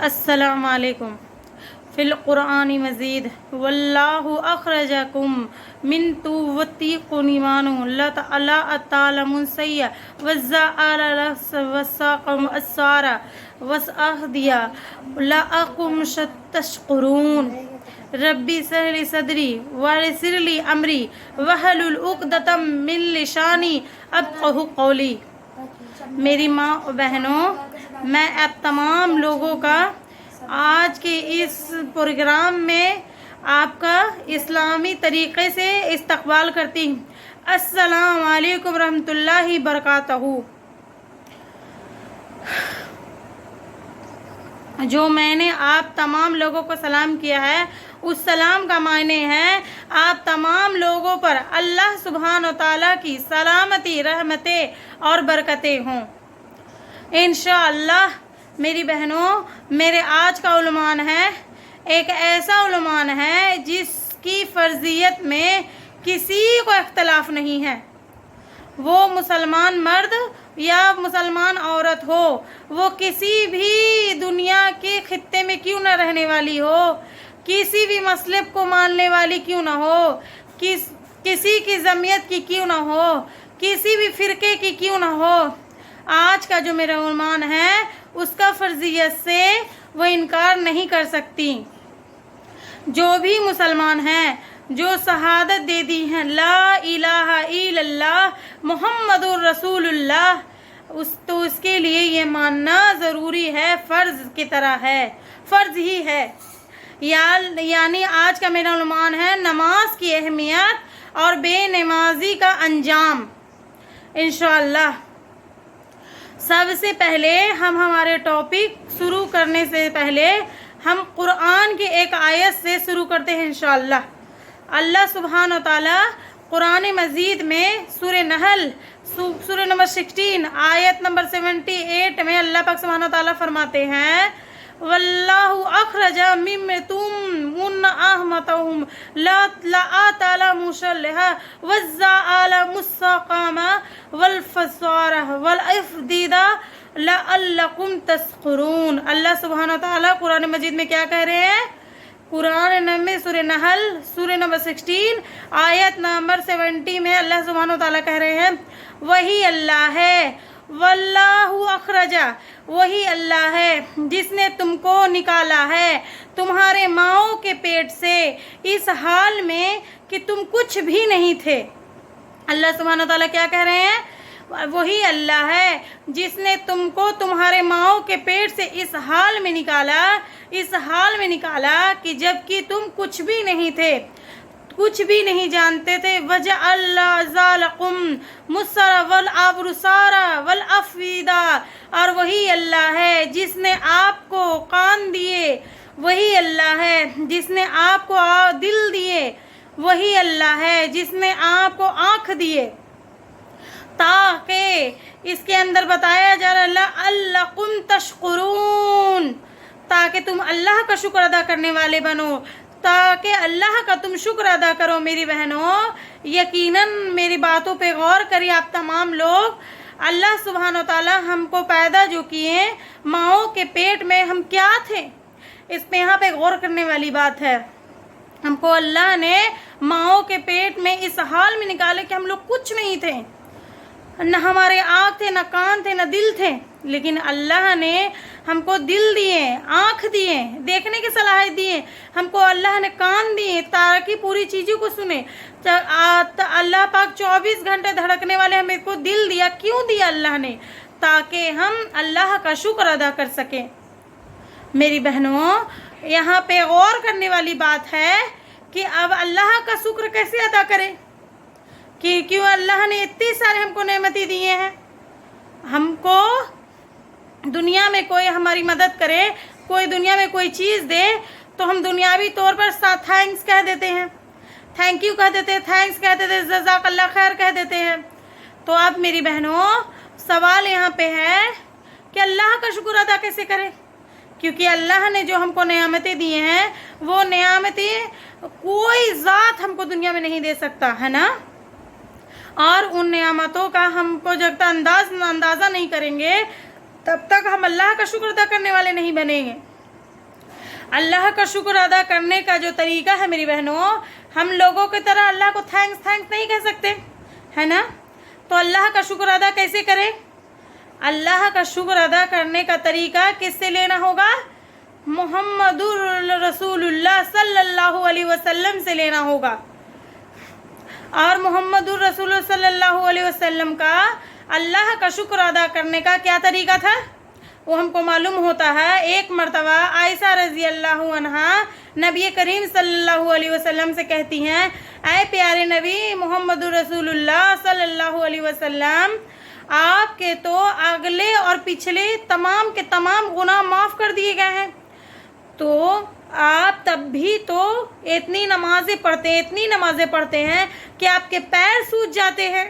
السلام علیکم. فی القرآن مزید واللہ اخرجکم من توتیقن ایمانہ لا تعلم سیئ وزعل وساقم اسارا وسأہدیا لأکم تشکرون. ربی اشرح لی صدری ویسر لی امری واحلل عقدۃ من لسانی یفقہوا قولی. میری ماں اور بہنوں، میں اب تمام لوگوں کا آج کے اس پروگرام میں آپ کا اسلامی طریقے سے استقبال کرتی ہوں. السلام علیکم ورحمۃ اللہ وبرکاتہ. جو میں نے آپ تمام لوگوں کو سلام کیا ہے، اس سلام کا معنی ہے آپ تمام لوگوں پر اللہ سبحانہ و تعالیٰ کی سلامتی، رحمتیں اور برکتیں ہوں انشاءاللہ. میری بہنوں، میرے آج کا عنوان ہے، ایک ایسا عنوان ہے جس کی فرضیت میں کسی کو اختلاف نہیں ہے. وہ مسلمان مرد یا مسلمان عورت ہو، وہ کسی بھی دنیا کے خطے میں کیوں نہ رہنے والی ہو، کسی بھی مذہب کو ماننے والی کیوں نہ ہو، کسی کی ذمیت کی کیوں نہ ہو، کسی بھی فرقے کی کیوں نہ ہو، آج کا جو میرا عنوان ہے اس کا فرضیت سے وہ انکار نہیں کر سکتی. جو بھی مسلمان ہیں، جو شہادت دے دی ہیں لا الہ الا اللہ محمد الرسول اللہ، تو اس کے لیے یہ ماننا ضروری ہے، فرض کی طرح ہے، فرض ہی ہے. یعنی آج کا میرا عنوان ہے نماز کی اہمیت اور بے نمازی کا انجام انشاءاللہ. سب سے پہلے ہم ہمارے ٹاپک شروع کرنے سے پہلے ہم قرآن کی ایک آیت سے شروع کرتے ہیں انشاءاللہ. اللہ سبحانہ و تعالیٰ قرآن مجید میں سورہ نحل سورہ نمبر 16 آیت نمبر 78 میں اللہ پاک سبحانہ و تعالیٰ فرماتے ہیں واللہ اخرج من احمتهم لا تعلم شلها وزعل مستقام والفسار والافدید لعلکم تشکرون. اللہ سبحانہ و تعالیٰ قرآن مجید میں کیا کہہ رہے ہیں؟ قرآن میں سورہ نحل سورہ نمبر 16 آیت نمبر 70 میں اللہ سبحانہ و تعالیٰ کہہ رہے ہیں وہی اللہ ہے، واللہ اخرجا، وہی اللہ ہے جس نے تم کو نکالا ہے تمہارے ماؤں کے پیٹ سے اس حال میں کہ تم کچھ بھی نہیں تھے. اللہ سبحانہ و تعالیٰ کیا کہہ رہے ہیں؟ وہی اللہ ہے جس نے تم کو تمہارے ماؤں کے پیٹ سے اس حال میں نکالا کہ جب کہ تم کچھ بھی نہیں تھے، کچھ بھی نہیں جانتے تھے. وَجَعَلَ ذَلَكُمْ مُسْرَ وَالْأَبْصَارَ وَالْأَفْئِدَةَ، اور وہی اللہ ہے جس نے آپ کو کان دیے، وہی اللہ ہے جس نے آپ کو دل دیے، وہی اللہ ہے جس نے آپ کو آنکھ دیے، تاکہ اس کے اندر بتایا جا رہا لَعَلَّكُمْ تَشْكُرُونَ، تاکہ تم اللہ کا شکر ادا کرنے والے بنو، تاکہ اللہ کا تم شکر ادا کرو. میری بہنوں، یقیناً میری باتوں پہ غور کریے آپ تمام لوگ. اللہ سبحانہ و تعالیٰ ہم کو پیدا جو کیے ماؤں کے پیٹ میں، ہم کیا تھے؟ اس پہ یہاں پہ غور کرنے والی بات ہے. ہم کو اللہ نے ماؤں کے پیٹ میں اس حال میں نکالے کہ ہم لوگ کچھ نہیں تھے، نہ ہمارے آنکھ تھے، نہ کان تھے، نہ دل تھے، لیکن اللہ نے ہم کو دل دیے، آنکھ دیے، دیکھنے کی صلاحیت دیے، ہم کو اللہ نے کان دیے تاکہ پوری چیزوں کو سنے. اللہ پاک 24 گھنٹے دھڑکنے والے ہمیں کو دل دیا. کیوں دیا اللہ نے؟ تاکہ ہم اللہ کا شکر ادا کر سکیں. میری بہنوں، یہاں پہ غور کرنے والی بات ہے کہ اب اللہ کا شکر کیسے ادا کریں؟ کہ کیوں اللہ نے اتنے سارے ہم کو نعمتیں دیے ہیں. ہم کو دنیا میں کوئی ہماری مدد کرے، کوئی دنیا میں کوئی چیز دے تو ہم دنیاوی طور پر تھینکس کہہ دیتے ہیں، تھینک یو کہہ دیتے ہیں، تھینکس کہہ دیتے ہیں، جزاک اللہ خیر کہہ دیتے ہیں. تو اب میری بہنوں، سوال یہاں پہ ہے کہ اللہ کا شکر ادا کیسے کریں؟ کیونکہ اللہ نے جو ہم کو نعمتیں دیے ہیں وہ نعمتیں کوئی ذات ہم کو دنیا میں نہیں دے سکتا ہے نا. اور ان نعمتوں کا ہم کو جب تک اندازہ نہیں کریں گے تب تک ہم اللہ کا شکر ادا کرنے والے نہیں بنیں گے. अल्लाह का शुक्र अदा करने का जो तरीका है मेरी बहनों, हम लोगों की तरह अल्लाह को थैंक्स नहीं कह सकते, है ना। तो अल्लाह का शुक्र अदा कैसे करें? अल्लाह का शुक्र अदा करने का तरीका किससे लेना होगा? मुहम्मदुर रसूलुल्लाह सल्लल्लाहु अलैहि वसल्लम से लेना होगा। और मुहम्मदुर रसूलुल्लाह सल्लल्लाहु अलैहि वसल्लम का अल्लाह का शुक्र अदा करने का क्या तरीका था वो हमको मालूम होता है। एक मर्तबा आयशा रज़ी अल्लाह अन्हा नबी करीम सल्लल्लाहु अलैहि वसल्लम से कहती हैं, ऐ प्यारे नबी मुहम्मदुर रसूलुल्लाह सल्लल्लाहु अलैहि वसल्लम, आपके तो अगले और पिछले तमाम के तमाम गुनाह माफ़ कर दिए गए हैं, तो आप तब भी तो इतनी नमाज़ें पढ़ते हैं कि आपके पैर सूज जाते हैं,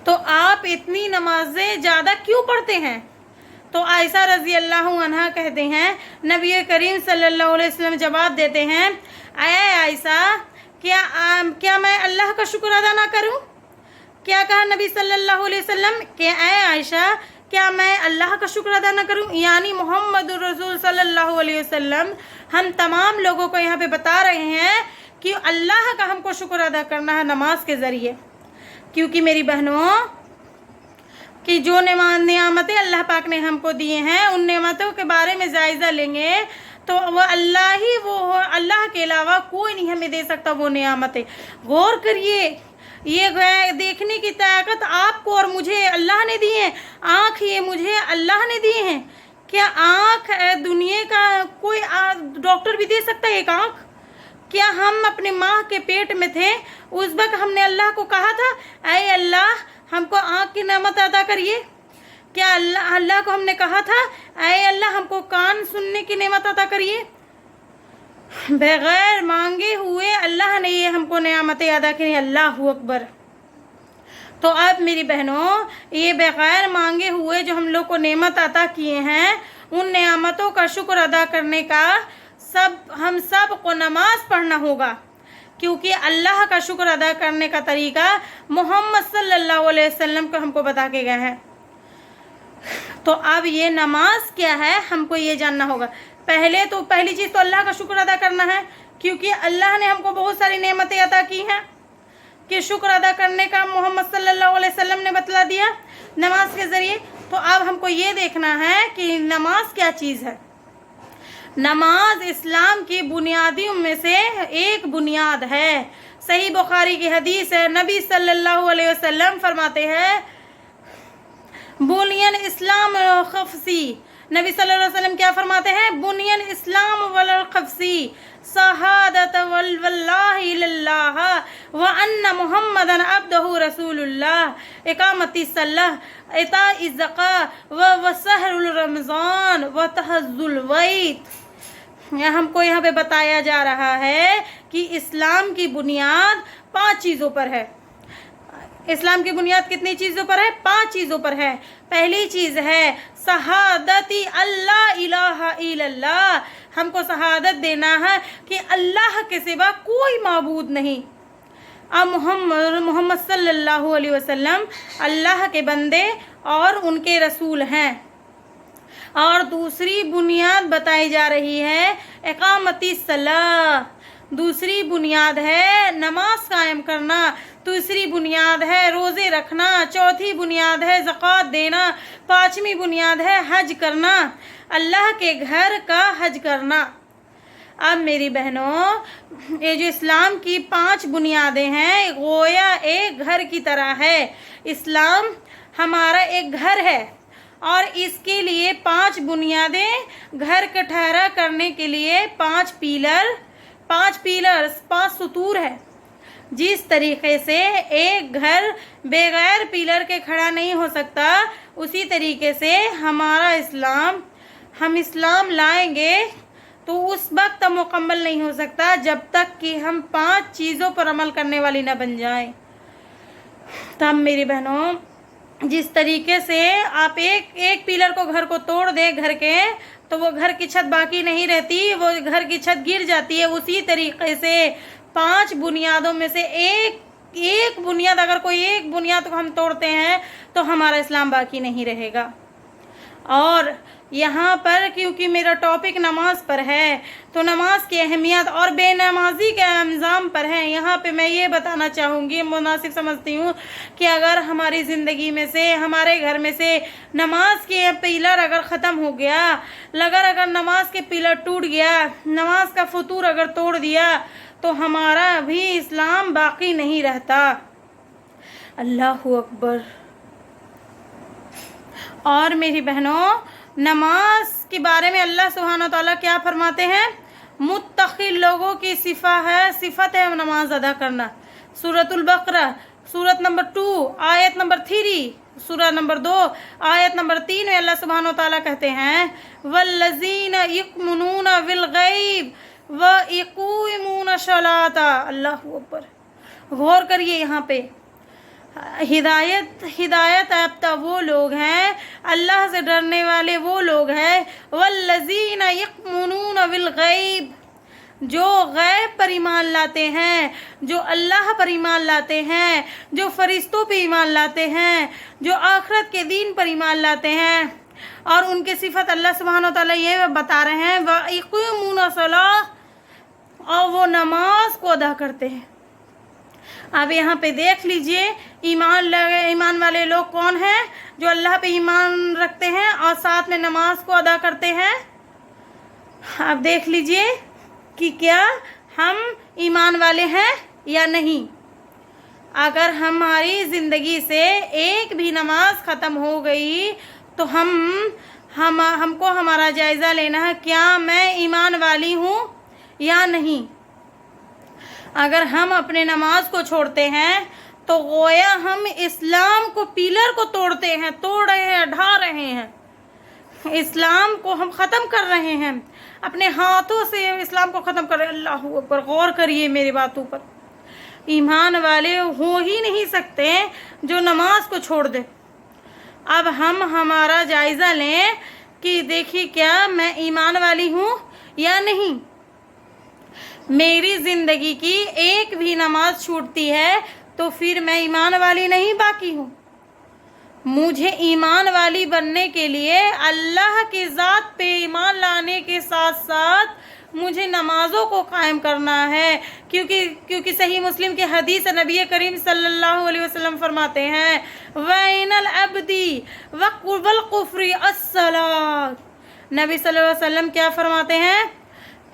तो आप इतनी नमाज़ें ज़्यादा क्यों पढ़ते हैं? तो आयशा रज़ी अल्लाह अन्हा कहते हैं, नबी करीम सल्लल्लाहु अलैहि वसल्लम जवाब देते हैं, ऐ आयशा, क्या मैं अल्लाह का शुक्र अदा ना करूं? क्या कहा नबी सल्लल्लाहु अलैहि वसल्लम कि ऐ आयशा, क्या मैं अल्लाह का शुक्र अदा ना करूं? यानी मोहम्मदुर रसूल सल्लल्लाहु अलैहि वसल्लम हम तमाम लोगों को यहाँ पे बता रहे हैं कि अल्लाह का हमको शुक्र अदा करना है नमाज के ज़रिए। क्योंकि मेरी बहनों कि जो नियामतें अल्लाह पाक ने हमको दिए हैं, उन नियामतों के बारे में जायज़ा लेंगे तो वह अल्लाह के अलावा कोई नहीं हमें दे सकता वो नियामतें। गौर करिए, ये देखने की ताकत आपको और मुझे अल्लाह ने दी है। आँख ये मुझे अल्लाह ने दिए हैं। क्या आँख दुनिया का कोई डॉक्टर भी दे सकता है एक आँख? क्या हम अपने माँ के पेट में थे उस वक्त हमने अल्लाह को कहा था, ऐ अल्लाह हमको आँख की नेमत अदा करिए? क्या अल्लाह को हमने कहा था, ऐ अल्लाह हमको कान सुनने की नेमत अदा करिए? बगैर मांगे हुए अल्लाह ने ये हमको नेमतें अदा की। अल्लाहु अकबर। तो अब मेरी बहनों, ये बगैर मांगे हुए जो हम लोग को नेमत अता किए हैं, उन नेमतों का शुक्र अदा करने का हम सब को नमाज पढ़ना होगा, क्योंकि अल्लाह का शुक्र अदा करने का तरीका मोहम्मद सल्लल्लाहु अलैहि वसल्लम को हमको बता के गए हैं। तो अब ये नमाज क्या है हमको ये जानना होगा। पहली चीज़ तो अल्लाह का शुक्र अदा करना है, क्योंकि अल्लाह ने हमको बहुत सारी नेमतें अता की हैं कि शुक्र अदा करने का मोहम्मद सल्लल्लाहु अलैहि वसल्लम ने बतला दिया नमाज के ज़रिए। तो अब हमको ये देखना है कि नमाज क्या चीज़ है। नमाज इस्लाम की बुनियादियों में से एक बुनियाद है। सही बुखारी की हदीस है, नबी सल्लल्लाहु अलैहि वसल्लम फरमाते हैं, बुनियन इस्लाम खफसी। नबी सल्लल्लाहु अलैहि वसल्लम क्या फरमाते हैं? बुनियन इस्लाम वल खफसी शहादत वल्लाहि इल्लल्लाह व अन्ना मुहम्मदन अब्दुहु रसूलुल्लाह इकामती सल्लाह इताई ज़कात व सहरुल रमज़ान व तहज्जुल वैत। हमको यहाँ पे बताया जा रहा है कि इस्लाम की बुनियाद 5 चीज़ों पर है। इस्लाम की बुनियाद कितनी चीज़ों पर है? 5 चीज़ों पर है। पहली चीज़ है शहादती अल्लाह इलाहा इल्लल्लाह, हमको शहादत देना है कि अल्लाह के सिवा कोई माबूद नहीं। अब मोहम्मद सल्लल्लाहु अलैहि वसल्लम अल्लाह के बंदे और उनके रसूल हैं। और दूसरी बुनियाद बताई जा रही है इकामती सलाह, दूसरी बुनियाद है नमाज कायम करना, तीसरी बुनियाद है रोज़े रखना, चौथी बुनियाद है ज़कात देना, 5वीं बुनियाद है हज करना, अल्लाह के घर का हज करना। अब मेरी बहनों, ये जो इस्लाम की 5 बुनियादें हैं गोया एक घर की तरह है। इस्लाम हमारा एक घर है और इसके लिए 5 बुनियादें घर का ठहरा करने के लिए 5 पीलर्स 5 सुतूर है। जिस तरीके से एक घर बगैर पिलर के खड़ा नहीं हो सकता, उसी तरीके से हम इस्लाम लाएंगे तो उस वक्त मुकम्मल नहीं हो सकता जब तक कि हम 5 चीज़ों पर अमल करने वाली न बन जाएं। तब मेरी बहनों, जिस तरीके से आप एक पिलर को घर को तोड़ दे घर के, तो वो घर की छत बाकी नहीं रहती, वो घर की छत गिर जाती है। उसी तरीके से 5 बुनियादों में से एक बुनियाद, अगर कोई एक बुनियाद को हम तोड़ते हैं तो हमारा इस्लाम बाकी नहीं रहेगा। और यहाँ पर क्योंकि मेरा टॉपिक नमाज पर है तो नमाज की अहमियत और बेनमाजी के अंजाम पर है। यहाँ पे मैं ये बताना चाहूँगी, मुनासिब समझती हूँ कि अगर हमारी ज़िंदगी में से, हमारे घर में से नमाज के पिलर अगर ख़त्म हो गया, अगर नमाज के पिलर टूट गया, नमाज का फतूर अगर तोड़ दिया, तो हमारा भी इस्लाम बाकी नहीं रहता। अल्लाहु अकबर। और मेरी बहनों, नमाज के बारे में अल्लाह सुब्हानहू तआला क्या फरमाते हैं? मुत्तकी लोगों की सिफत है नमाज अदा करना। सूरतुल बकरा सूरत नंबर 2 आयत नंबर 3, सूरत नंबर 2 आयत नंबर 3 में अल्लाह सुब्हानहू तआला कहते हैं वल्लज़ीना युमिनूना बिल गैब व यक़ूमूना सलाता। अल्लाहु अकबर। गौर करिए, यहाँ पे हिदायत याफ्ता वो लोग हैं, अल्लाह से डरने वाले वो लोग हैं, वल्लज़ीना युमिनूना बिल गैब, जो गैब पर ईमान लाते हैं, जो अल्लाह पर ईमान लाते हैं, जो फरिश्तों पे ईमान लाते हैं, जो आखिरत के दीन पर ईमान लाते हैं। और उनके सिफत अल्लाह सुब्हानहू तआला ये बता रहे हैं व यक़ूमूना सलाह, और वो नमाज को अदा करते हैं। अब यहाँ पे देख लीजिए, ईमान वाले लोग कौन हैं? जो अल्लाह पे ईमान रखते हैं और साथ में नमाज को अदा करते हैं। अब देख लीजिए कि क्या हम ईमान वाले हैं या नहीं। अगर हमारी ज़िंदगी से एक भी नमाज ख़त्म हो गई तो हमको हमारा जायज़ा लेना है, क्या मैं ईमान वाली हूँ या नहीं। अगर हम अपने नमाज को छोड़ते हैं तो गोया हम इस्लाम को, पिलर को तोड़ रहे हैं, ढा रहे हैं। इस्लाम को हम ख़त्म कर रहे हैं, अपने हाथों से इस्लाम को ख़त्म कर रहे हैं। अल्लाहु अकबर। गौर करिए मेरी बातों पर। ईमान वाले हो ही नहीं सकते जो नमाज को छोड़ दे। अब हम हमारा जायज़ा लें कि देखिए क्या मैं ईमान वाली हूँ या नहीं। मेरी ज़िंदगी की एक भी नमाज छूटती है तो फिर मैं ईमान वाली नहीं बाकी हूँ। मुझे ईमान वाली बनने के लिए अल्लाह की ज़ात पे ईमान लाने के साथ साथ मुझे नमाज़ों को कायम करना है, क्योंकि सही मुस्लिम की हदीस नबी करीम सल्लल्लाहु अलैहि वसल्लम फरमाते हैं वैनल अब्दी वल कुफ्री अस्सलात। नबी सल्लल्लाहु अलैहि वसल्लम क्या फरमाते हैं?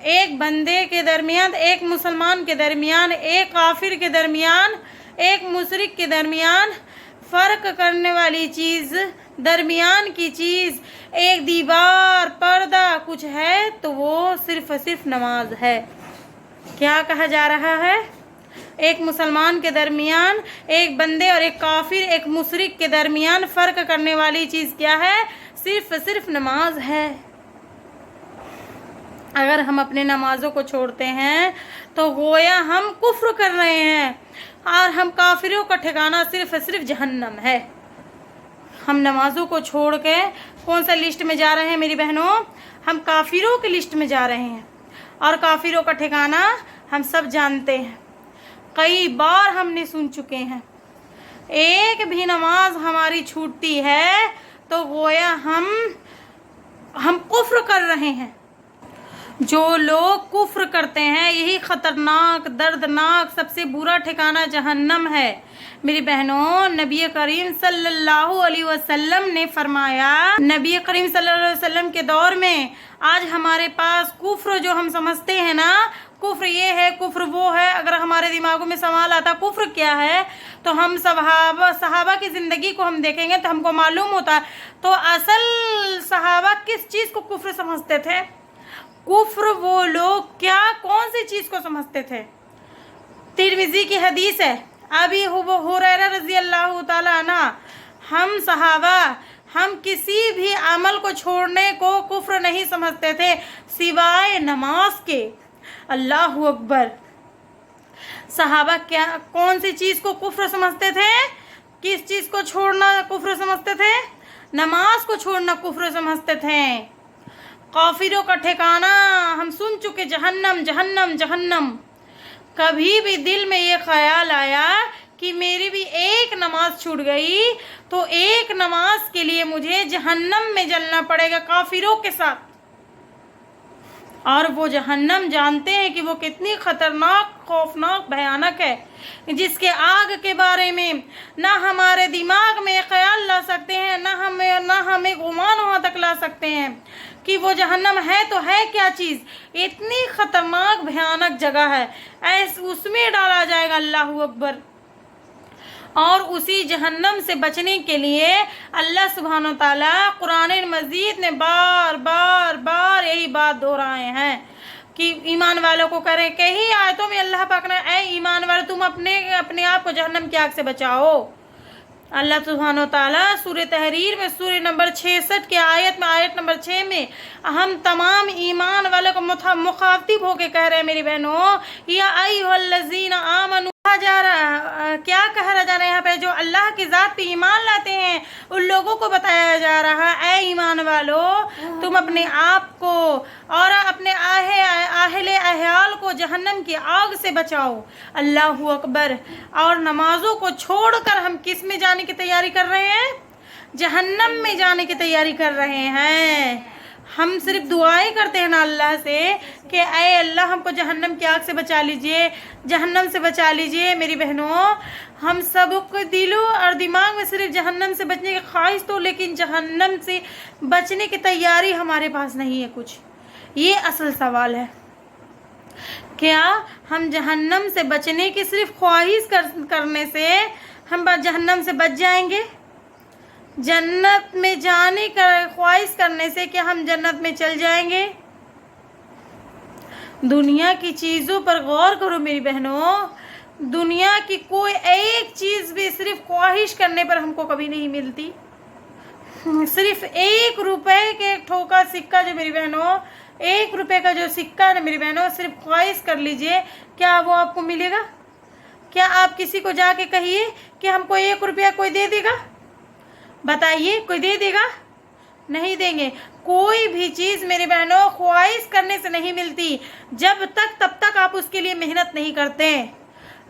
एक बंदे के दरमियान, एक मुसलमान के दरमियान, एक काफिर के दरमियान, एक मुशरिक के दरमियान फ़र्क करने वाली चीज़, दरमियान की चीज़, एक दीवार, पर्दा कुछ है तो वो सिर्फ नमाज है। क्या कहा जा रहा है? एक मुसलमान के दरमियान, एक बंदे और एक काफिर, एक मुशरिक के दरमियान फ़र्क करने वाली चीज़ क्या है? सिर्फ नमाज है। अगर हम अपने नमाज़ों को छोड़ते हैं तो गोया हम कुफ्र कर रहे हैं और हम काफिरों का ठिकाना सिर्फ जहन्नम है। हम नमाज़ों को छोड़ के कौन सा लिस्ट में जा रहे हैं मेरी बहनों? हम काफिरों की लिस्ट में जा रहे हैं। और काफिरों का ठिकाना हम सब जानते हैं, कई बार हमने सुन चुके हैं। एक भी नमाज हमारी छूटती है तो गोया हम कुफ्र कर रहे हैं। जो लोग कुफ्र करते हैं यही ख़तरनाक, दर्दनाक, सबसे बुरा ठिकाना जहन्नम है। मेरी बहनों, नबी करीम सल्लल्लाहु अलैहि वसल्लम ने फरमाया, नबी करीम सल्लल्लाहु अलैहि वसल्लम के दौर में आज हमारे पास कुफ्र जो हम समझते हैं ना, कुफ्र ये है, कुफ्र वो है, अगर हमारे दिमागों में सवाल आता कुफ्र क्या है तो हम सहाबा की ज़िंदगी को हम देखेंगे तो हमको मालूम होता है तो असल सहाबा किस चीज़ को कुफ्र समझते थे। कुफ्र वो लोग कौन सी चीज़ को समझते थे? तिरमिज़ी की हदीस है, अभी हुरैरा रज़ी अल्लाह ताला अन्हा, हम सहाबा हम किसी भी अमल को छोड़ने को कुफ्र नहीं समझते थे सिवाय नमाज के। अल्लाहु अकबर। सहाबा कौन सी चीज़ को कुफ्र समझते थे? किस चीज़ को छोड़ना कुफ्र समझते थे? नमाज को छोड़ना कुफ्र समझते थे। काफिरों का ठिकाना हम सुन चुके, जहन्नम जहन्नम जहन्नम। कभी भी दिल में ये ख्याल आया कि मेरी भी एक नमाज छूट गई तो एक नमाज के लिए मुझे जहन्नम में जलना पड़ेगा काफिरों के साथ। और वो जहन्नम जानते हैं कि वो कितनी खतरनाक, खौफनाक, भयानक है, जिसके आग के बारे में ना हमारे दिमाग में ख्याल ला सकते हैं, ना हमें गुमान वहाँ तक ला सकते हैं कि वो जहन्नम है तो है क्या चीज़। इतनी खतरनाक भयानक जगह है, ऐसे उसमें डाला जाएगा। अल्लाह अकबर। और उसी जहन्नम से बचने के लिए अल्लाह सुब्हानो ताला कुरान मजीद ने बार बार बार यही बात दोहराए हैं कि ईमान वालों को करें। कई आयतों में अल्लाह पाक ने ऐ ईमान वाले तुम अपने आप को जहन्नम की आग से बचाओ। अल्लाह सुब्हानो ताला सूरह तहरीर में सूरह नंबर 66 के आयत नंबर 6 में हम तमाम ईमान वालों को मुखातिब होके कह रहे हैं मेरी बहनों, या अय्युहल्लज़ीना आमनू जा रहा, क्या कहा जा रहा है यहाँ पे, जो अल्लाह की ज़ात पे ईमान लाते हैं उन लोगों को बताया जा रहा है, ऐ ईमान वालों तुम अपने आप को और अपने आहले अहयाल को जहन्नम की आग से बचाओ। अल्लाहु अकबर। और नमाजों को छोड़कर हम किस में जाने की तैयारी कर रहे हैं? जहन्नम में जाने की तैयारी कर रहे हैं। हम सिर्फ दुआएं करते हैं ना अल्लाह से कि ऐ अल्लाह हमको जहन्नम की आग से बचा लीजिए, जहन्नम से बचा लीजिए। मेरी बहनों, हम सब को दिलों और दिमाग में सिर्फ जहन्नम से बचने की ख्वाहिश तो, लेकिन जहन्नम से बचने की तैयारी हमारे पास नहीं है कुछ। ये असल सवाल है, क्या हम जहन्नम से बचने की सिर्फ ख्वाहिश करने से हम जहन्नम से बच जाएंगे? जन्नत में जाने का ख्वाहिश करने से क्या हम जन्नत में चल जाएंगे? दुनिया की चीज़ों पर गौर करो मेरी बहनों। दुनिया की कोई एक चीज़ भी सिर्फ ख्वाहिश करने पर हमको कभी नहीं मिलती। सिर्फ 1 रुपए के ठोका सिक्का, जो मेरी बहनों 1 रुपए का जो सिक्का है ना मेरी बहनों, सिर्फ ख्वाहिश कर लीजिए, क्या वो आपको मिलेगा? क्या आप किसी को जाके कहिए कि हमको 1 रुपया कोई दे देगा? बताइए, कोई दे देगा? नहीं देंगे। कोई भी चीज़ मेरी बहनों ख्वाहिश करने से नहीं मिलती, जब तक तब तक आप उसके लिए मेहनत नहीं करते।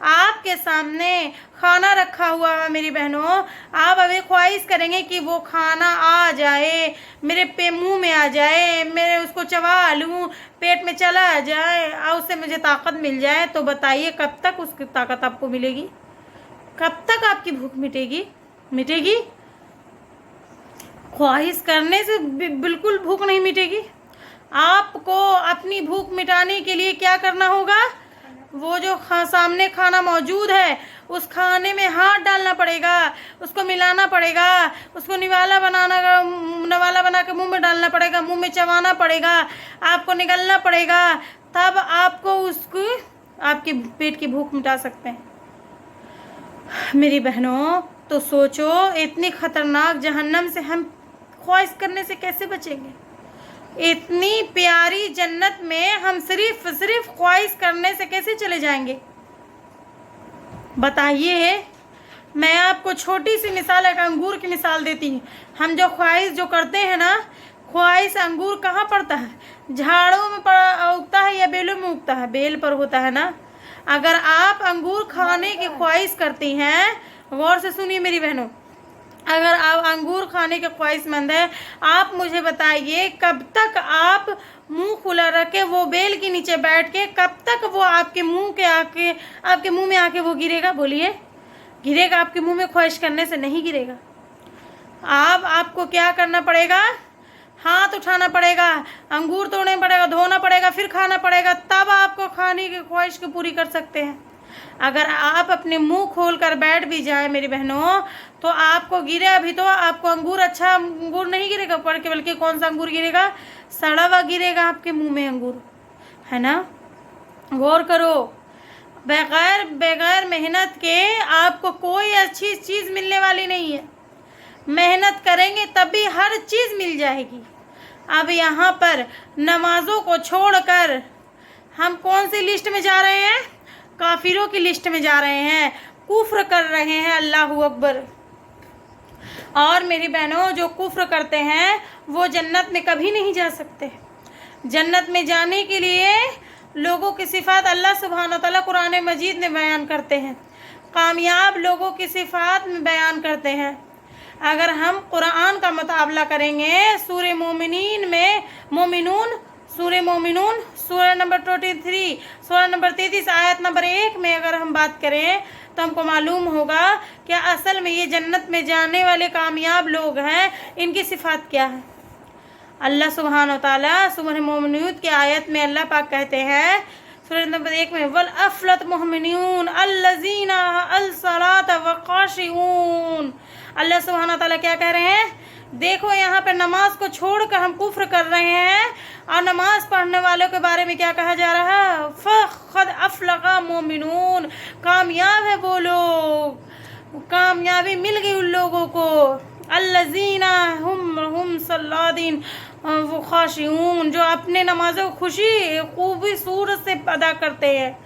आपके सामने खाना रखा हुआ है मेरी बहनों, आप अभी ख्वाहिश करेंगे कि वो खाना आ जाए, मेरे मुंह में आ जाए, मैं उसको चबा लूँ, पेट में चला जाए और उससे मुझे ताकत मिल जाए। तो बताइए कब तक उसकी ताकत आपको मिलेगी? कब तक आपकी भूख मिटेगी? ख्वाहिश करने से बिल्कुल भूख नहीं मिटेगी। आपको अपनी भूख मिटाने के लिए क्या करना होगा? वो जो सामने खाना मौजूद है उस खाने में हाथ डालना पड़ेगा, उसको मिलाना पड़ेगा, उसको नवाला बना के मुंह में डालना पड़ेगा, मुंह में चबाना पड़ेगा, आपको निगलना पड़ेगा, तब आपको उसको आपके पेट की भूख मिटा सकते हैं। मेरी बहनों, तो सोचो इतनी खतरनाक जहन्नम से हम ख्वाहिश करने से कैसे बचेंगे? इतनी प्यारी जन्नत में हम सिर्फ ख्वाहिश करने से कैसे चले जाएंगे? बताइए। मैं आपको छोटी सी मिसाल, एक अंगूर की मिसाल देती हूँ। हम जो ख्वाहिश जो करते हैं ना, ख्वाहिश अंगूर कहाँ पड़ता है? झाड़ों में उगता है या बेलों में उगता है? बेल पर होता है ना। अगर आप अंगूर खाने की ख्वाहिश करती हैं, गौर से सुनिए मेरी बहनों, अगर आप अंगूर खाने के ख्वाहिशमंद है, आप मुझे बताइए कब तक आप मुंह खुला रख के वो बेल के नीचे बैठ के कब तक वो आपके मुंह में आके वो गिरेगा? बोलिए, गिरेगा? आपके मुंह में ख्वाहिश करने से नहीं गिरेगा। आपको क्या करना पड़ेगा? हाथ उठाना पड़ेगा, अंगूर तोड़ना पड़ेगा, धोना पड़ेगा, फिर खाना पड़ेगा, तब आपको खाने की ख्वाहिश को पूरी कर सकते हैं। अगर आप अपने मुंह खोल कर बैठ भी जाए मेरी बहनों, तो आपको गिरे, अभी तो आपको अंगूर, अच्छा अंगूर नहीं गिरेगा पड़ के, बल्कि कौन सा अंगूर गिरेगा? सड़ा हुआ गिरेगा आपके मुंह में अंगूर, है ना। गौर करो, बगैर मेहनत के आपको कोई अच्छी चीज़ मिलने वाली नहीं है। मेहनत करेंगे तभी हर चीज़ मिल जाएगी। अब यहाँ पर नमाजों को छोड़कर हम कौन सी लिस्ट में जा रहे हैं? काफिरों की लिस्ट में जा रहे हैं, कुफ्र कर रहे हैं। अल्लाहु अकबर। और मेरी बहनों, जो कुफ्र करते हैं वो जन्नत में कभी नहीं जा सकते। जन्नत में जाने के लिए लोगों की सिफात अल्लाह सुब्हानो तआला कुरान मजीद में बयान करते हैं। कामयाब लोगों की सिफात में बयान करते हैं। अगर हम कुरान का मुताबला करेंगे सूरह मोमिनून सूरह नंबर 23 सूरह नंबर 33 आयत नंबर 1 में अगर हम बात करें तो हमको मालूम होगा कि असल में ये जन्नत में जाने वाले कामयाब लोग हैं, इनकी सिफात क्या है। अल्लाह सुब्हान व तआला सूरह मोमिनून की आयत में अल्लाह पाक कहते हैं सूरह नंबर 1 में वल अफलत मोमिनून अल्लज़ीना अलसलात व ख़ाशिऊन। अल्लाह सुब्हान व तआला क्या कह रहे हैं, देखो यहाँ पर नमाज को छोड़कर हम कुफ्र कर रहे हैं और नमाज पढ़ने वालों के बारे में क्या कहा जा रहा है, फ़क़द अफ़लक़ा मोमिनून, कामयाब है वो लोग, कामयाबी मिल गई उन लोगों को, अल्लज़ीना हुम सल्लादीन वो ख़ाशिऊन, जो अपने नमाज़ों को खुशी खूबी सूरत से अदा करते हैं।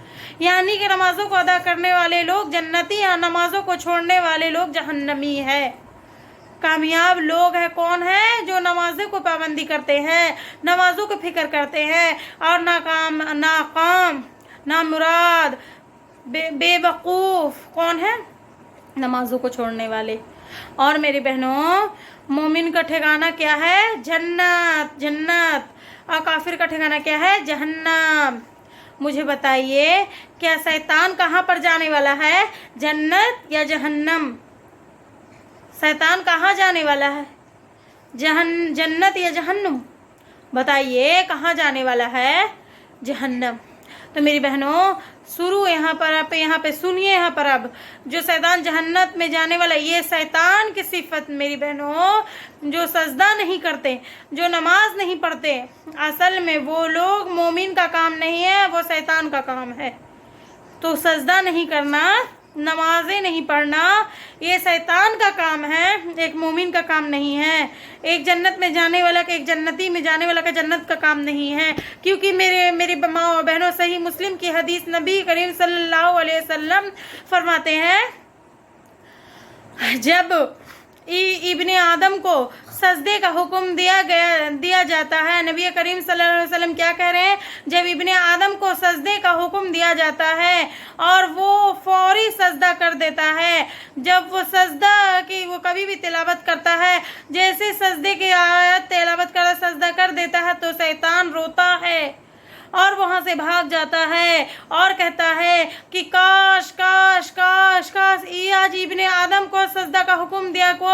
यानी कि नमाज़ों को अदा करने वाले लोग जन्नती हैं, नमाज़ों को छोड़ने वाले लोग जहन्नमी है। कामयाब लोग हैं कौन है, जो नमाज़ों को पाबंदी करते हैं, नमाज़ों को फिक्र करते हैं और नाकाम नामुराद बेवकूफ़ कौन है, नमाज़ों को छोड़ने वाले। और मेरी बहनों, मोमिन का ठिकाना क्या है, जन्नत, और काफिर का ठिकाना क्या है, जहन्नम। मुझे बताइए क्या शैतान कहाँ पर जाने वाला है, जन्नत या जहन्नम? शैतान कहाँ जाने वाला है, जन्नत या जहन्नम? बताइए कहाँ जाने वाला है, जहन्नम। तो मेरी बहनों शुरू यहाँ पर आप यहाँ पे सुनिए, यहाँ पर अब जो शैतान जहन्नत में जाने वाला, ये शैतान की सिफत मेरी बहनों, जो सजदा नहीं करते, जो नमाज नहीं पढ़ते, असल में वो लोग मोमिन का काम नहीं है, वो शैतान का काम है। तो सजदा नहीं करना, नमाजें नहीं पढ़ना, ये शैतान का काम है, एक मोमिन का काम नहीं है। एक जन्नत में जाने वाला का, एक जन्नती में जाने वाला का जन्नत का काम नहीं है। क्योंकि मेरी माँ और बहनों, सही मुस्लिम की हदीस नबी करीम सल्लल्लाहु अलैहि वसल्लम फरमाते हैं, जब इब्ने आदम को सजदे का हुक्म दिया जाता है, नबी करीम सल्लल्लाहु अलैहि वसल्लम क्या कह रहे हैं, जब इब्ने आदम को सजदे का हुक्म दिया जाता है और वो फौरी सजदा कर देता है, जब वो सजदा की वो कभी भी तिलावत करता है, जैसे सजदे की आयत तिलावत कर सजदा कर देता है तो शैतान रोता है और वहाँ से भाग जाता है और कहता है कि काश काश काश काश ये आज इब्ने आदम को सजदा का हुक्म दिया को,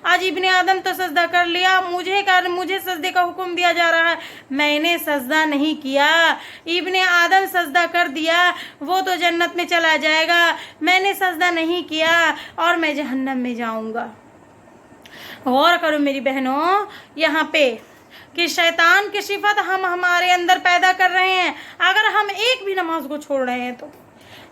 आज इब्ने आदम तो सजदा कर लिया, मुझे सजदे का हुक्म दिया जा रहा है, मैंने सजदा नहीं किया, इब्ने आदम सजदा कर दिया, वो तो जन्नत में चला जाएगा, मैंने सजदा नहीं किया और मैं जहन्नम में जाऊँगा। गौर करो मेरी बहनों यहाँ पे कि शैतान की सिफत हम हमारे अंदर पैदा कर रहे हैं अगर हम एक भी नमाज को छोड़ रहे हैं। तो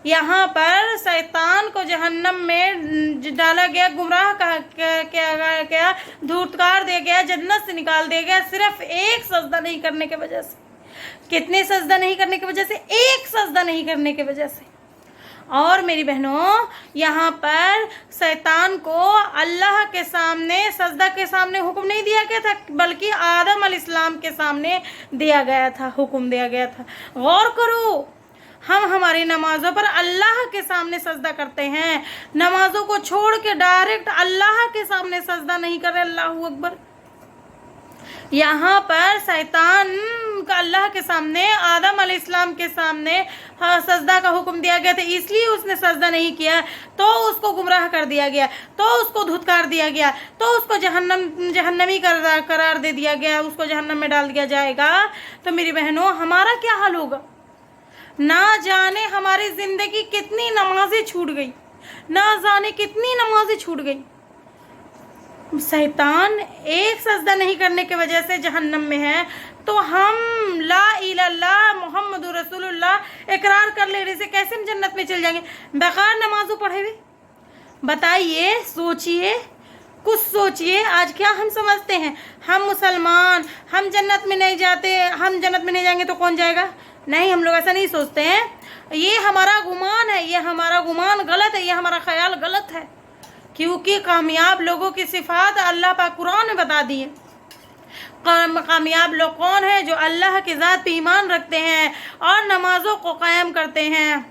यहाँ पर शैतान को जहन्नम में डाला गया, गुमराह क्या धूर्तकार दिया गया, जन्नत से निकाल दिया गया, सिर्फ एक सजदा नहीं करने की वजह से। कितने सजदा नहीं करने की वजह से? एक सजदा नहीं करने की वजह से। और मेरी बहनों यहाँ पर शैतान को अल्लाह के सामने सजदा के सामने हुक्म नहीं दिया गया था, बल्कि आदम अलैहिस्सलाम के सामने दिया गया था, हुक्म दिया गया था। गौर करो, हम हमारी नमाजों पर अल्लाह के सामने सजदा करते हैं, नमाजों को छोड़ के डायरेक्ट अल्लाह के सामने सजदा नहीं कर रहे। अल्लाहू अकबर। यहाँ पर शैतान का अल्लाह के सामने, आदम अलैहिस्सलाम के सामने सजदा का हुक्म दिया गया था, इसलिए उसने सजदा नहीं किया तो उसको गुमराह कर दिया गया, तो उसको धुतकार दिया गया, तो उसको जहन्नमी करार दे दिया गया, उसको जहन्नम में डाल दिया जाएगा। तो मेरी बहनों हमारा क्या हाल होगा? ना जाने हमारी जिंदगी कितनी नमाजें छूट गई, ना जाने कितनी नमाजें छूट गई। शैतान एक सजदा नहीं करने की वजह से जहन्नम में है, तो हम ला इलाहा मुहम्मदुर रसूलुल्लाह इकरार कर लेने से कैसे हम जन्नत में चल जाएंगे बगैर नमाजों पढ़े हुए? बताइए, सोचिए, कुछ सोचिए। आज क्या हम समझते हैं, हम मुसलमान, हम जन्नत में नहीं जाते, हम जन्नत में नहीं जाएंगे तो कौन जाएगा? नहीं, हम लोग ऐसा नहीं सोचते हैं। ये हमारा गुमान है, ये हमारा गुमान गलत है, ये हमारा ख्याल गलत है। क्योंकि कामयाब लोगों की सिफात अल्लाह पाक कुरान में बता दी है। कामयाब लोग कौन है? जो अल्लाह की ज़ात पे ईमान रखते हैं और नमाजों को कायम करते हैं।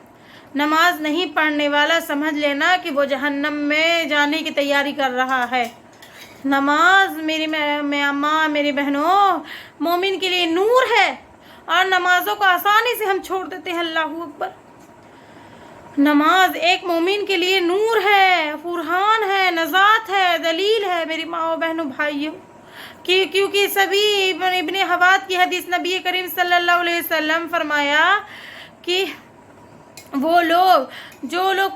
नमाज नहीं पढ़ने वाला समझ लेना कि वो जहन्नम में जाने की तैयारी कर रहा है। नमाज मेरी माँ मेरी बहनों मोमिन के लिए नूर है और नमाजों को आसानी से हम छोड़ देते हैं। अल्लाह अकबर। नमाज एक मोमिन के लिए नूर है, फुरहान है, नजात है, दलील है मेरी माँ और बहनों भाइयों। क्योंकि सभी इब्न हवात की हदीस नबी करीम सल्लल्लाहु अलैहि वसल्लम फरमाया कि वो लोग जो लोग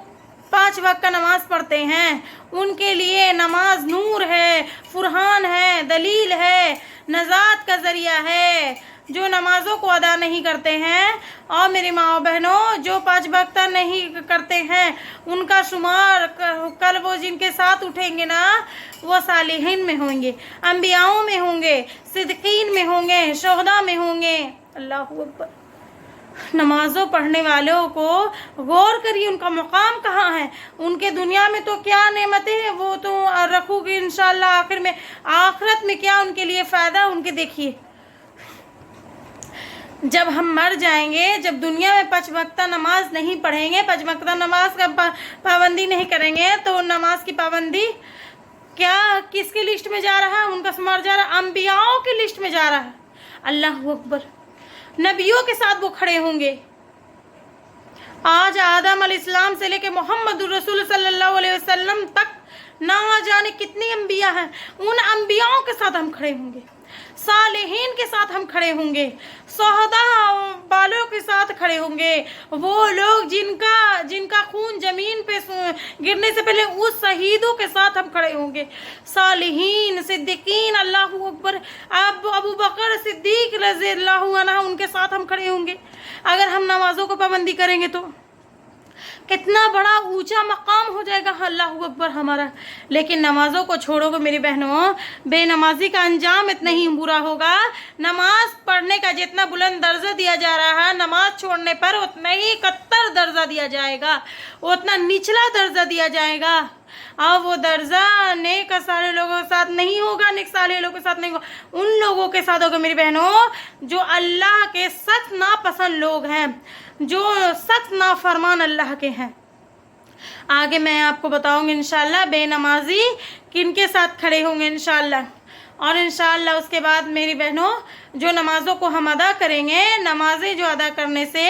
5 वक्त का नमाज पढ़ते हैं उनके लिए नमाज नूर है, फुरहान है, दलील है, नजात का जरिया है। जो नमाजों को अदा नहीं करते हैं और मेरी माँ बहनों जो 5 वक्त नहीं करते हैं उनका शुमार कल वो जिनके साथ उठेंगे ना वो सालिहीन में होंगे, अंबियाओं में होंगे, सिद्दीकीन में होंगे, शुहदा में होंगे। अल्लाह अकबर। नमाजों पढ़ने वालों को गौर करिए उनका मुकाम कहाँ है। उनके दुनिया में तो क्या नेमतें हैं वो तो रखोगे इंशाअल्लाह, आखिर में आखिरत में क्या उनके लिए फ़ायदा उनके देखिए। जब हम मर जाएंगे, जब दुनिया में 5 वक्त नमाज नहीं पढ़ेंगे, 5 वक्त नमाज का पाबंदी नहीं करेंगे तो नमाज की पाबंदी क्या किसकी लिस्ट में जा रहा है? उनका शुमार जा रहा है अंबियाओं की लिस्ट में जा रहा है। अल्लाह अकबर। नबियों के साथ वो खड़े होंगे। आज आदम अलैहिस्सलाम से लेके मोहम्मद रसूल सल्लल्लाहु अलैहि वसल्लम तक ना जाने कितनी अंबिया हैं, उन अंबियाओं के साथ हम खड़े होंगे, सालेहीन के साथ हम खड़े होंगे, शोहदा वालों के साथ खड़े होंगे। वो लोग जिनका खून जमीन पे गिरने से पहले उस शहीदों के साथ हम खड़े होंगे, सालेहीन, सिद्दीकीन। अल्लाह अकबर। अबू बकर सिद्दीक रज़ियल्लाहु अन्हु उनके साथ हम खड़े होंगे। अगर हम नमाजों को पाबंदी करेंगे तो कितना बड़ा ऊंचा मकाम हो जाएगा। अल्लाह अकबर हमारा। लेकिन नमाजों को छोड़ोगे मेरी बहनों, बेनमाजी का अंजाम इतना ही बुरा होगा। नमाज पढ़ने का जितना बुलंद दर्जा दिया जा रहा है, नमाज छोड़ने पर उतना ही कत्तर दर्जा दिया जाएगा, उतना निचला दर्जा दिया जाएगा। और वो दर्जा नेक साले लोगों के साथ नहीं होगा, नेक साले लोगों के साथ नहीं होगा, उन लोगों के साथ होगा मेरी बहनों जो अल्लाह के सख्त नापसंद लोग हैं, जो सख्त नाफरमान अल्लाह के हैं। आगे मैं आपको बताऊंगी इंशाल्लाह बेनमाजी किनके साथ खड़े होंगे इंशाल्लाह। और इंशाल्लाह उसके बाद मेरी बहनों जो नमाज़ों को हम अदा करेंगे, नमाजें जो अदा करने से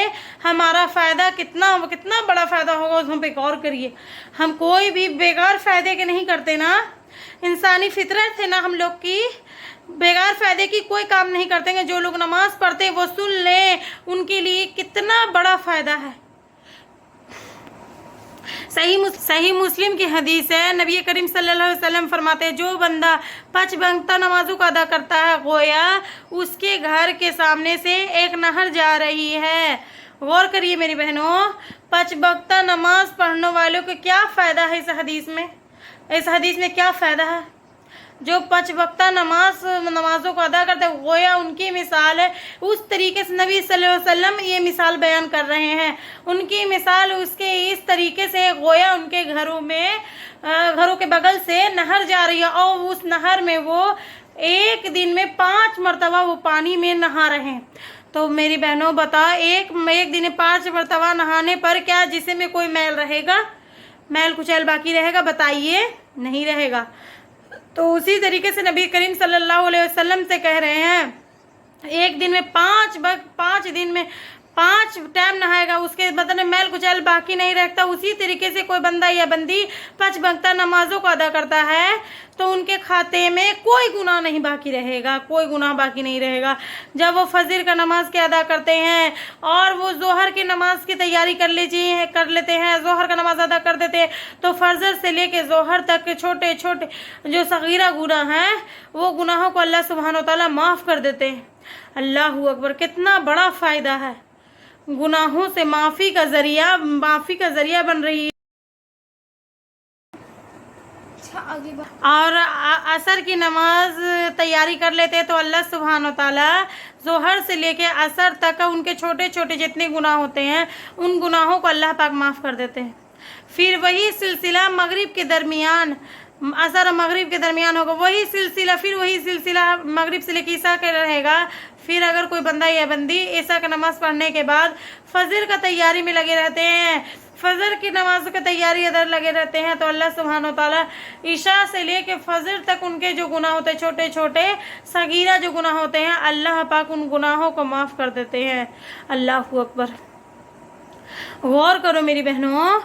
हमारा फ़ायदा कितना बड़ा फ़ायदा होगा उस पर गौर करिए। हम कोई भी बेकार फ़ायदे के नहीं करते ना, इंसानी फितरत है ना हम लोग की, बेकार फ़ायदे की कोई काम नहीं करते हैं। जो लोग नमाज़ पढ़ते वो सुन लें उनके लिए कितना बड़ा फ़ायदा है। सही मुस्लिम की हदीस है, नबी करीम सल्लल्लाहु अलैहि वसल्लम फरमाते हैं जो बंदा 5 वक्त नमाजों को अदा करता है गोया उसके घर के सामने से एक नहर जा रही है। गौर करिए मेरी बहनों, 5 वक्त नमाज पढ़ने वालों को क्या फ़ायदा है इस हदीस में क्या फ़ायदा है। जो 5 वक्त नमाजों को अदा करते हैं गोया उनकी मिसाल है। उस तरीके से नबी सल्लल्लाहु अलैहि वसल्लम ये मिसाल बयान कर रहे हैं। उनकी मिसाल उसके इस तरीके से गोया उनके घरों के बगल से नहर जा रही है और उस नहर में वो एक दिन में 5 मरतबा वो पानी में नहा रहे हैं। तो मेरी बहनों बता एक दिन में 5 मरतबा नहाने पर क्या जिस्म में कोई मैल रहेगा, मैल कुचैल बाकी रहेगा? बताइए, नहीं रहेगा। तो उसी तरीके से नबी करीम सल्लल्लाहु अलैहि वसल्लम से कह रहे हैं एक दिन में 5 दिन में 5 टाइम नहाएगा उसके बदन में मैल कुचैल बाकी नहीं रखता। उसी तरीके से कोई बंदा या बंदी 5 वक्त नमाजों को अदा करता है तो उनके खाते में कोई गुनाह नहीं बाकी रहेगा, कोई गुनाह बाकी नहीं रहेगा। जब वो फजर का नमाज के अदा करते हैं और वो जोहर की नमाज की तैयारी कर लेते हैं, जोहर का नमाज अदा कर देते हैं तो फजर से लेके जोहर तक के छोटे छोटे जो सगीरा गुनाह हैं वो गुनाहों को अल्लाह सुब्हानो तआला माफ़ कर देते हैं। अल्लाह अकबर। कितना बड़ा फ़ायदा है, गुनाहों से माफ़ी का ज़रिया बन रही है। और असर की नमाज तैयारी कर लेते हैं तो अल्लाह सुब्हानो तआला जोहर से लेके असर तक उनके छोटे छोटे जितने गुनाह होते हैं उन गुनाहों को अल्लाह पाक माफ़ कर देते हैं। फिर वही सिलसिला मगरिब के दरमियान, असर और मगरिब के दरमियान होगा, वही सिलसिला मगरिब से लेकर ईशा के रहेगा। फिर अगर कोई बंदा या बंदी ईशा का नमाज पढ़ने के बाद फजर का तैयारी में लगे रहते हैं, फजर की नमाज की तैयारी अदर लगे रहते हैं, तो अल्लाह सुब्हानो ताला ईशा से लेके फजर तक उनके जो गुनाह होते हैं, छोटे छोटे सगीरा जो गुनाह होते हैं, अल्लाह पाक उन गुनाहों को माफ़ कर देते हैं। अल्लाहू अकबर। गौर करो मेरी बहनों,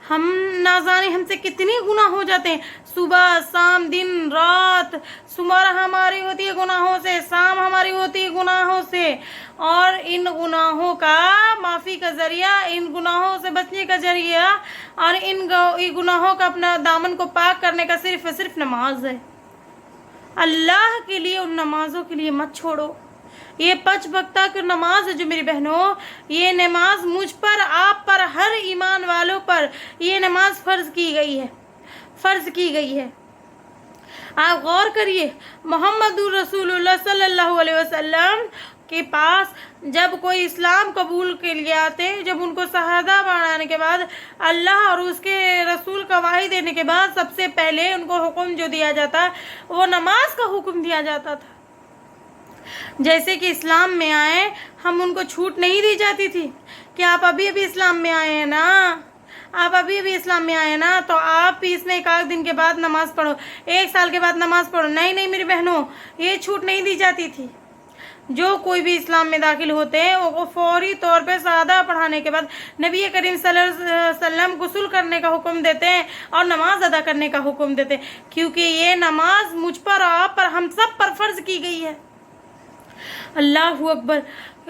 हम ना जाने हमसे कितनी गुनाह हो जाते हैं, सुबह शाम दिन रात। सुबह हमारी होती है गुनाहों से, शाम हमारी होती है गुनाहों से, और इन गुनाहों का माफ़ी का ज़रिया, इन गुनाहों से बचने का ज़रिया और इन गुनाहों का अपना दामन को पाक करने का सिर्फ नमाज है। अल्लाह के लिए उन नमाज़ों के लिए मत छोड़ो। ये 5 वक्ता की नमाज है जो मेरी बहनों, ये नमाज मुझ पर, आप पर, हर ईमान वालों पर ये नमाज फ़र्ज़ की गई है, फ़र्ज़ की गई है। आप गौर करिए, मोहम्मदुर रसूलुल्लाह सल्लल्लाहु अलैहि वसल्लम के पास जब कोई इस्लाम कबूल के लिए आते, जब उनको शहादा बनाने के बाद, अल्लाह और उसके रसूल का वाही देने के बाद, सबसे पहले उनको हुक्म जो दिया जाता वो नमाज का हुक्म दिया जाता था। जैसे कि इस्लाम में आए, हम उनको छूट नहीं दी जाती थी कि आप अभी अभी इस्लाम में आए हैं ना, आप अभी अभी इस्लाम में आए ना, तो आप इसमें 1 दिन के बाद नमाज पढ़ो, 1 साल के बाद नमाज पढ़ो। नहीं मेरी बहनों, ये छूट नहीं दी जाती थी। जो कोई भी इस्लाम में दाखिल होते हैं वो फौरी तौर पे शहादा पढ़ाने के बाद नबी करीम सल्लल्लाहु अलैहि वसल्लम गुस्ल करने का हुक्म देते हैं और नमाज अदा करने का हुक्म देते हैं, क्योंकि ये नमाज मुझ पर, आप पर, हम सब पर फ़र्ज़ की गई है। अल्लाहू अकबर।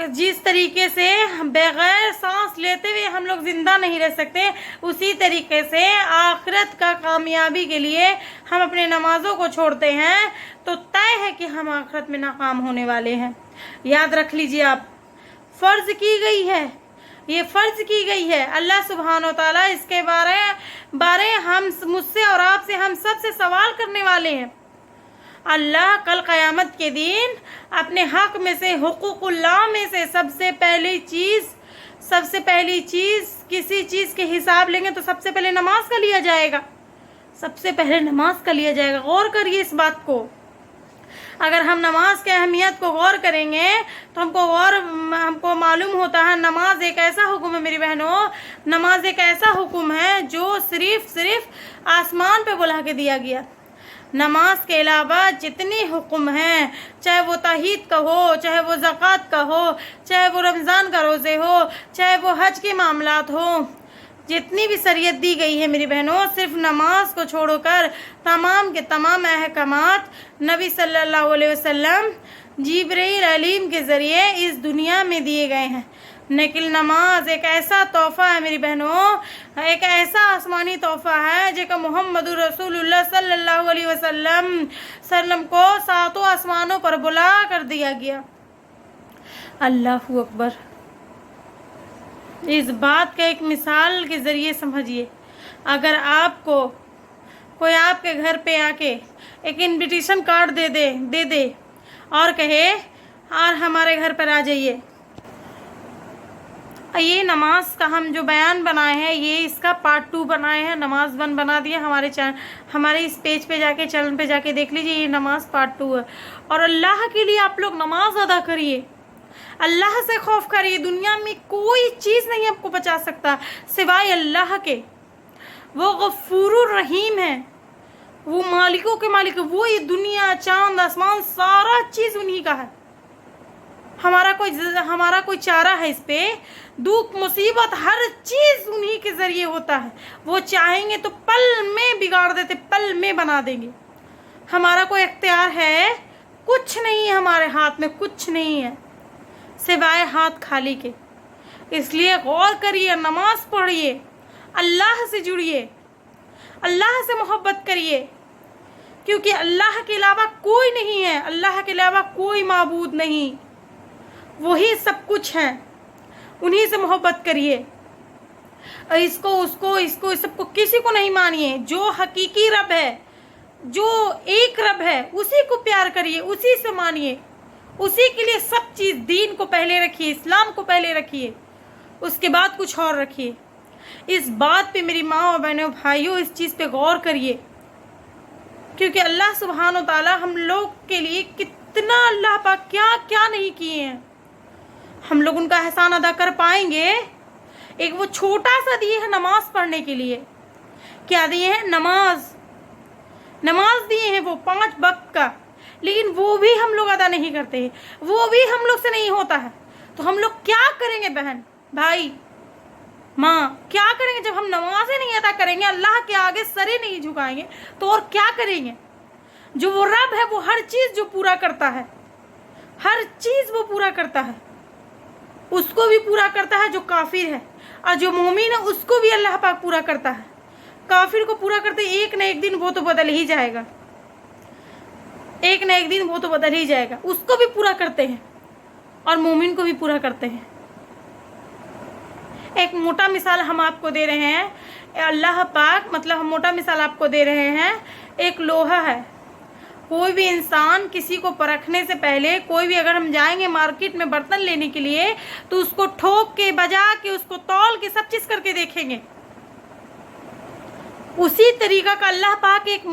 जिस तरीके से बगैर सांस लेते हुए हम लोग ज़िंदा नहीं रह सकते, उसी तरीके से आखिरत का कामयाबी के लिए हम अपने नमाज़ों को छोड़ते हैं तो तय है कि हम आखिरत में नाकाम होने वाले हैं। याद रख लीजिए, आप फ़र्ज़ की गई है, ये फ़र्ज़ की गई है। अल्लाह सुब्हानो ताला इसके बारे हम मुझसे और आपसे, हम सब से सवाल करने वाले हैं। अल्लाह कल क़यामत के दिन अपने हक़ में से, हुकूकुल्लाह में से सबसे पहली चीज़ किसी चीज़ के हिसाब लेंगे तो सबसे पहले नमाज का लिया जाएगा, सबसे पहले नमाज का लिया जाएगा। गौर करिए इस बात को। अगर हम नमाज की अहमियत को गौर करेंगे तो हमको मालूम होता है नमाज एक ऐसा हुक्म है मेरी बहनों, नमाज एक ऐसा हुक्म है जो सिर्फ आसमान पे बुला के दिया गया। नमाज के अलावा जितनी हुक्म हैं, चाहे वो तौहीद का हो, चाहे वो ज़कात का हो, चाहे वो रमज़ान का रोज़े हो, चाहे वो हज के मामलात हो, जितनी भी शरीयत दी गई है मेरी बहनों, सिर्फ नमाज को छोड़कर तमाम के तमाम अहकामात नबी सल्लल्लाहु अलैहि वसल्लम जिब्रील अलीम के ज़रिए इस दुनिया में दिए गए हैं। लेकिन नमाज एक ऐसा तोहफ़ा है मेरी बहनों, एक ऐसा आसमानी तोहफ़ा है जो मोहम्मदुर रसूलुल्लाह सल्लल्लाहु अलैहि वसल्लम को 7 आसमानों पर बुला कर दिया गया। अल्लाहू अकबर। इस बात का एक मिसाल के ज़रिए समझिए, अगर आपको कोई आपके घर पे आके एक इनविटेशन कार्ड दे दे और कहे और हमारे घर पर आ जाइए, ये नमाज का हम जो बयान बनाए हैं, ये इसका पार्ट 2 बनाए हैं, नमाज 1 बना दिए। हमारे इस पेज पे जाके, चैनल पे जाके देख लीजिए, ये नमाज पार्ट 2 है। और अल्लाह के लिए आप लोग नमाज अदा करिए, अल्लाह से खौफ करिए। दुनिया में कोई चीज़ नहीं आपको बचा सकता सिवाय अल्लाह के। वो गफूरुर रहीम है, वो मालिकों के मालिक है, वो ये दुनिया, चांद, आसमान, सारा चीज़ उन्हीं का है। हमारा कोई चारा है इस पे? दुख मुसीबत हर चीज़ उन्हीं के ज़रिए होता है। वो चाहेंगे तो पल में बिगाड़ देते, पल में बना देंगे। हमारा कोई इख्तियार है? कुछ नहीं है, हमारे हाथ में कुछ नहीं है सिवाय हाथ खाली के। इसलिए गौर करिए, नमाज पढ़िए, अल्लाह से जुड़िए, अल्लाह से मोहब्बत करिए, क्योंकि अल्लाह के अलावा कोई नहीं है, अल्लाह के अलावा कोई माबूद नहीं, वही सब कुछ है। उन्हीं से मोहब्बत करिए, इसको उसको इसको सबको किसी को नहीं मानिए। जो हकीकी रब है, जो एक रब है, उसी को प्यार करिए, उसी से मानिए, उसी के लिए सब चीज़। दीन को पहले रखिए, इस्लाम को पहले रखिए, उसके बाद कुछ और रखिए। इस बात पे मेरी माँ और बहनों भाइयों, इस चीज़ पे गौर करिए, क्योंकि अल्लाह सुब्हानो ताला हम लोग के लिए कितना अल्लाह पाक क्या क्या नहीं किए हैं, हम लोग उनका एहसान अदा कर पाएंगे। एक वो छोटा सा दिए है नमाज पढ़ने के लिए, क्या दिए हैं? नमाज दिए हैं वो 5 वक्त का, लेकिन वो भी हम लोग अदा नहीं करते हैं, वो भी हम लोग से नहीं होता है। तो हम लोग क्या करेंगे बहन भाई माँ, क्या करेंगे जब हम नमाजें नहीं अदा करेंगे, अल्लाह के आगे सरे नहीं झुकाएंगे, तो और क्या करेंगे? जो वो रब है वो हर चीज़ जो पूरा करता है, हर चीज़ वो पूरा करता है, उसको भी पूरा करता है जो काफिर है, और जो मोमिन है उसको भी अल्लाह पाक पूरा करता है। काफिर को पूरा करते एक न एक दिन वो तो बदल ही जाएगा, एक न एक दिन वो तो बदल ही जाएगा, उसको भी पूरा करते हैं और मोमिन को भी पूरा करते हैं। एक मोटा मिसाल हम आपको दे रहे हैं, अल्लाह पाक मतलब हम मोटा मिसाल आपको दे रहे हैं, एक लोहा है, कोई भी इंसान किसी को परखने से पहले, कोई भी अगर हम जाएंगे मार्केट में बर्तन लेने के लिए, तो उसको ठोक के बजा के उसको तौल के सब चीज़ करके देखेंगे। उसी तरीका का अल्लाह पाक एक